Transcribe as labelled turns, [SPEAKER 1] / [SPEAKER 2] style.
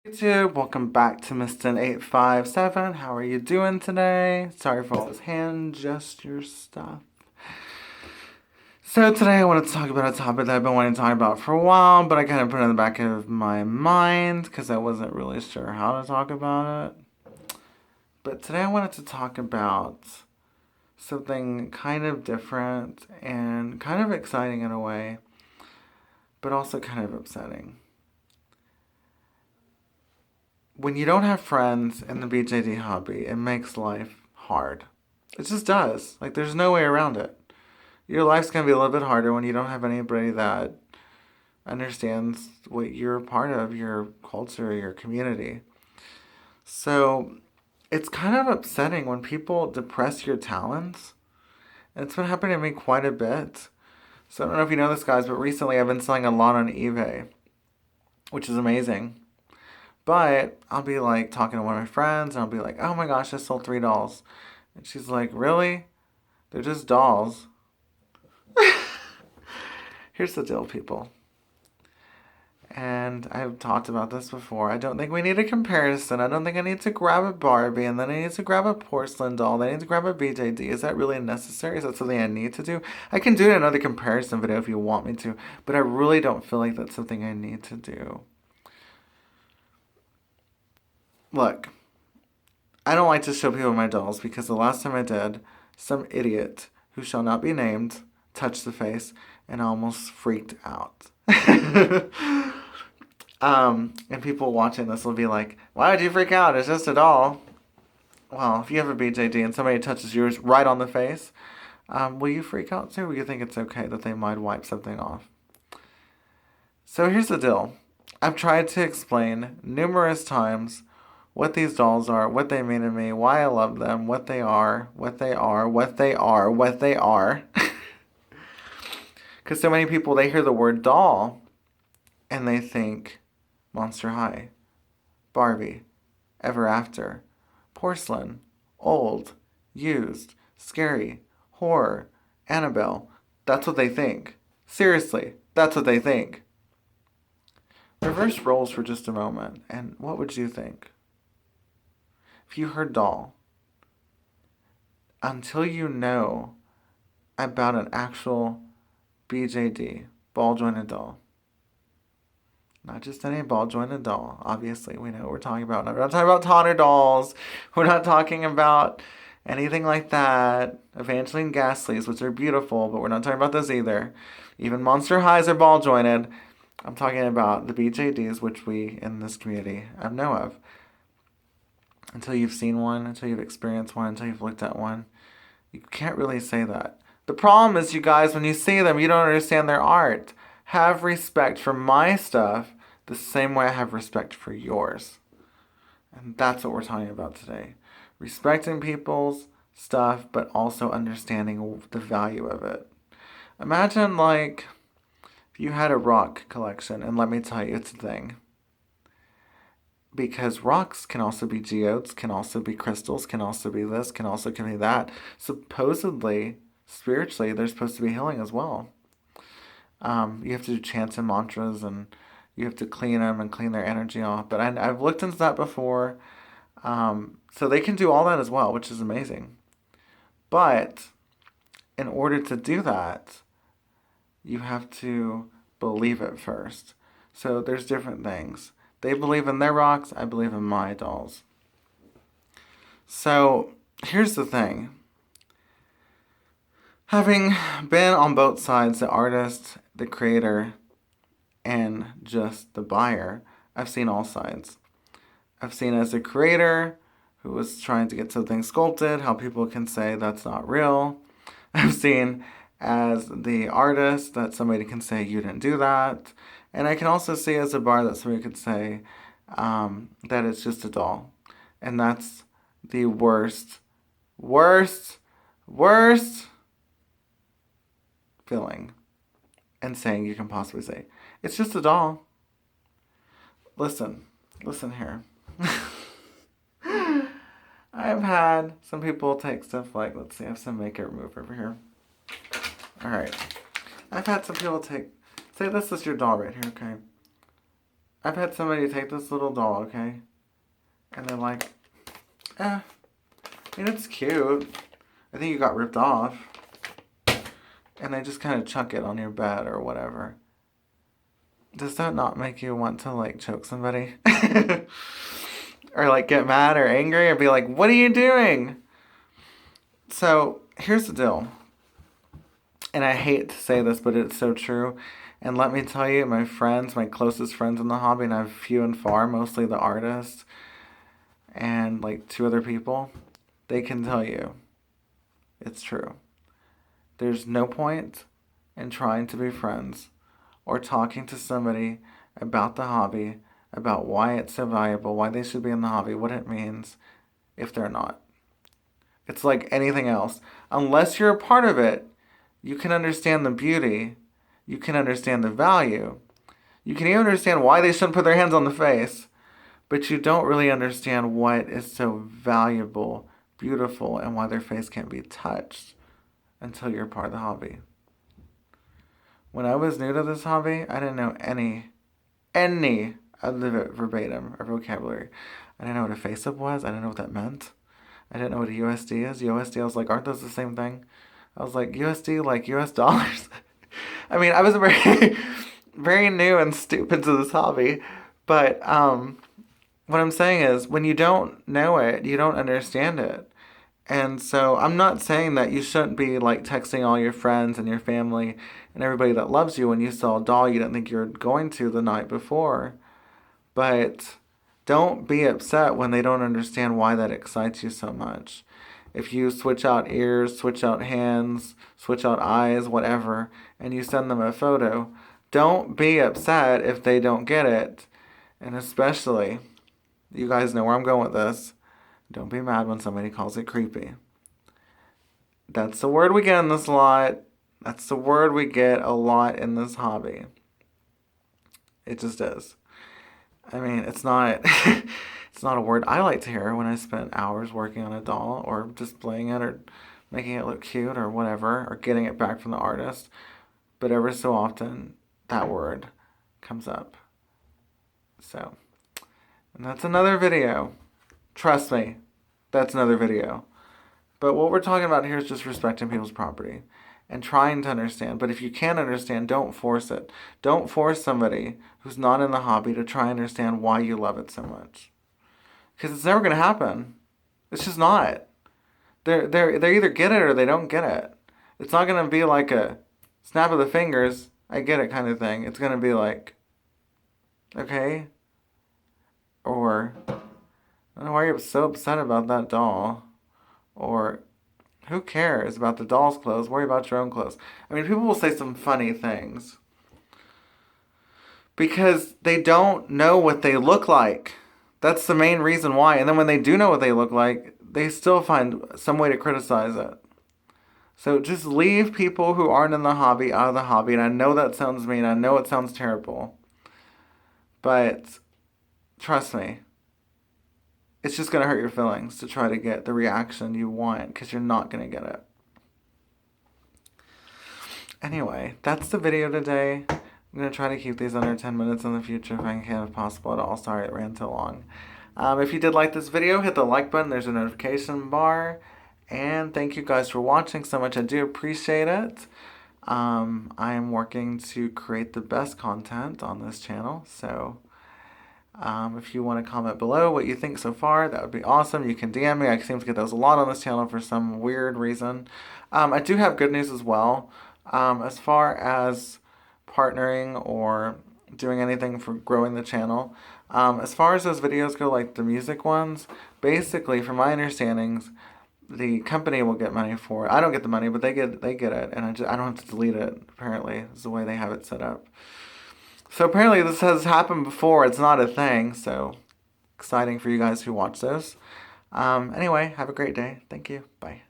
[SPEAKER 1] YouTube, welcome back to Mistin857. How are you doing today? Sorry for all this hand gesture stuff. So today I want to talk about a topic that I've been wanting to talk about for a while, but I kind of put it in the back of my mind because I wasn't really sure how to talk about it. But today I wanted to talk about something kind of different and kind of exciting in a way, but also kind of upsetting. When you don't have friends in the BJD hobby, it makes life hard. It just does. Like, there's no way around it. Your life's going to be a little bit harder when you don't have anybody that understands what you're a part of, your culture, your community. So, it's kind of upsetting when people depress your talents. And it's been happening to me quite a bit. So, I don't know if you know this, guys, but recently I've been selling a lot on eBay, which is amazing. But I'll be like talking to one of my friends and I'll be like, oh my gosh, I sold 3 dolls. And she's like, really? They're just dolls. Here's the deal, people. And I've talked about this before. I don't think we need a comparison. I don't think I need to grab a Barbie and then I need to grab a porcelain doll. Then I need to grab a BJD. Is that really necessary? Is that something I need to do? I can do it in another comparison video if you want me to. But I really don't feel like that's something I need to do. Look, I don't like to show people my dolls because the last time I did, some idiot, who shall not be named, touched the face and I almost freaked out. And people watching this will be like, why did you freak out? It's just a doll. Well, if you have a BJD and somebody touches yours right on the face, will you freak out too? Or will you think it's okay that they might wipe something off? So here's the deal. I've tried to explain numerous times what these dolls are, what they mean to me, why I love them, what they are, what they are, what they are, what they are. Because so many people, they hear the word doll and they think Monster High, Barbie, Ever After, porcelain, old, used, scary, horror, Annabelle. That's what they think. Seriously, that's what they think. Reverse roles for just a moment, and what would you think? If you heard doll, until you know about an actual BJD, ball jointed doll, not just any ball jointed doll, obviously, we know what we're talking about. We're not talking about Tonner dolls, we're not talking about anything like that. Evangeline Ghastlies, which are beautiful, but we're not talking about those either. Even Monster Highs are ball jointed. I'm talking about the BJDs, which we in this community know of. Until you've seen one, until you've experienced one, until you've looked at one, you can't really say that. The problem is, you guys, when you see them, you don't understand their art. Have respect for my stuff the same way I have respect for yours. And that's what we're talking about today. Respecting people's stuff, but also understanding the value of it. Imagine, like, if you had a rock collection, and let me tell you, it's a thing. Because rocks can also be geodes, can also be crystals, can also be this, can be that. Supposedly, spiritually, they're supposed to be healing as well. You have to do chants and mantras, and you have to clean them and clean their energy off. But I've looked into that before. So they can do all that as well, which is amazing. But in order to do that, you have to believe it first. So there's different things. They believe in their rocks, I believe in my dolls. So here's the thing. Having been on both sides, the artist, the creator, and just the buyer, I've seen all sides. I've seen as a creator who was trying to get something sculpted, how people can say that's not real. I've seen as the artist that somebody can say you didn't do that. And I can also see as a bar that somebody could say that it's just a doll. And that's the worst feeling and saying you can possibly say. It's just a doll. Listen here. I've had some people take stuff like, let's see, I have some makeup remover over here. Alright. I've had some people say this is your doll right here, okay? I've had somebody take this little doll, okay? And they're like, I mean, it's cute. I think you got ripped off. And they just kind of chuck it on your bed or whatever. Does that not make you want to, like, choke somebody? Or, like, get mad or angry or be like, what are you doing? So, here's the deal. And I hate to say this, but it's so true. And let me tell you, my friends, my closest friends in the hobby, and I have few and far, mostly the artists, and like 2 other people, they can tell you it's true. There's no point in trying to be friends or talking to somebody about the hobby, about why it's so valuable, why they should be in the hobby, what it means, if they're not. It's like anything else. Unless you're a part of it, you can understand the beauty, you can understand the value, you can even understand why they shouldn't put their hands on the face, but you don't really understand what is so valuable, beautiful, and why their face can't be touched until you're part of the hobby. When I was new to this hobby, I didn't know any of the verbatim or vocabulary. I didn't know what a face-up was. I didn't know what that meant. I didn't know what a USD is. USD, I was like, aren't those the same thing? I was like, USD, like US dollars? I mean, I was very, very new and stupid to this hobby. But what I'm saying is, when you don't know it, you don't understand it. And so I'm not saying that you shouldn't be like texting all your friends and your family and everybody that loves you when you saw a doll you didn't think you were going to the night before. But don't be upset when they don't understand why that excites you so much. If you switch out ears, switch out hands, switch out eyes, whatever, and you send them a photo, don't be upset if they don't get it. And especially, you guys know where I'm going with this, don't be mad when somebody calls it creepy. That's the word we get in this lot. That's the word we get a lot in this hobby. It just is. I mean, it's not it's not a word I like to hear when I spent hours working on a doll or displaying it or making it look cute or whatever or getting it back from the artist. But ever so often, that word comes up. So, and that's another video. Trust me, that's another video. But what we're talking about here is just respecting people's property and trying to understand. But if you can't understand, don't force it. Don't force somebody who's not in the hobby to try and understand why you love it so much. Because it's never going to happen. It's just not. They either get it or they don't get it. It's not going to be like a snap of the fingers, I get it kind of thing. It's going to be like, okay? Or, I don't know why you're so upset about that doll. Or, who cares about the doll's clothes? Worry about your own clothes. I mean, people will say some funny things because they don't know what they look like. That's the main reason why. And then when they do know what they look like, they still find some way to criticize it. So just leave people who aren't in the hobby out of the hobby. And I know that sounds mean. I know it sounds terrible. But trust me, it's just going to hurt your feelings to try to get the reaction you want because you're not going to get it. Anyway, that's the video today. I'm going to try to keep these under 10 minutes in the future if I can, if possible at all. Sorry it ran so long. If you did like this video, hit the like button. There's a notification bar. And thank you guys for watching so much. I do appreciate it. I am working to create the best content on this channel. So if you want to comment below what you think so far, that would be awesome. You can DM me. I seem to get those a lot on this channel for some weird reason. I do have good news as well. As far as partnering or doing anything for growing the channel, as far as those videos go, like the music ones, basically, from my understandings, the company will get money for it. I don't get the money, but they get it, and I don't have to delete it. Apparently, is the way they have it set up. So apparently, this has happened before. It's not a thing. So exciting for you guys who watch this. Anyway, have a great day. Thank you. Bye.